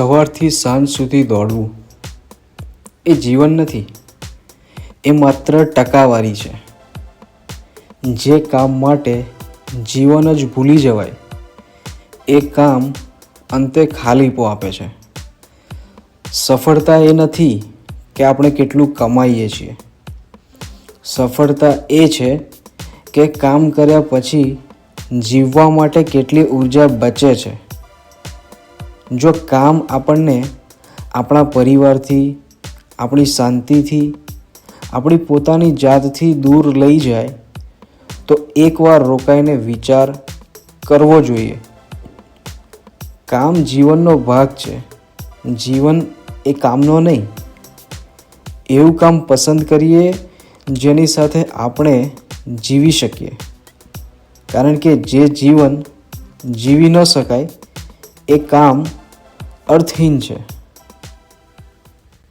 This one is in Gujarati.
સવારથી સાંજ સુધી દોડવું એ જીવન નથી, એ માત્ર ટકાવારી છે. જે કામ માટે જીવન જ ભૂલી જવાય એ કામ અંતે ખાલીપો આપે છે. સફળતા એ નથી કે આપણે કેટલું કમાઈએ છીએ. સફળતા એ છે કે કામ કર્યા પછી જીવવા માટે કેટલી ઊર્જા બચે છે. જો કામ આપણને આપણા પરિવારથી, આપણી શાંતિથી, આપણી પોતાની જાતથી દૂર લઈ જાય તો એકવાર રોકાઈને વિચાર કરવો જોઈએ. કામ જીવનનો ભાગ છે, જીવન એ કામનો નહીં. એવું કામ પસંદ કરીએ જેની સાથે આપણે જીવી શકીએ, કારણ કે જે જીવન જીવી ન શકાય એ કામ અર્થહીન છે.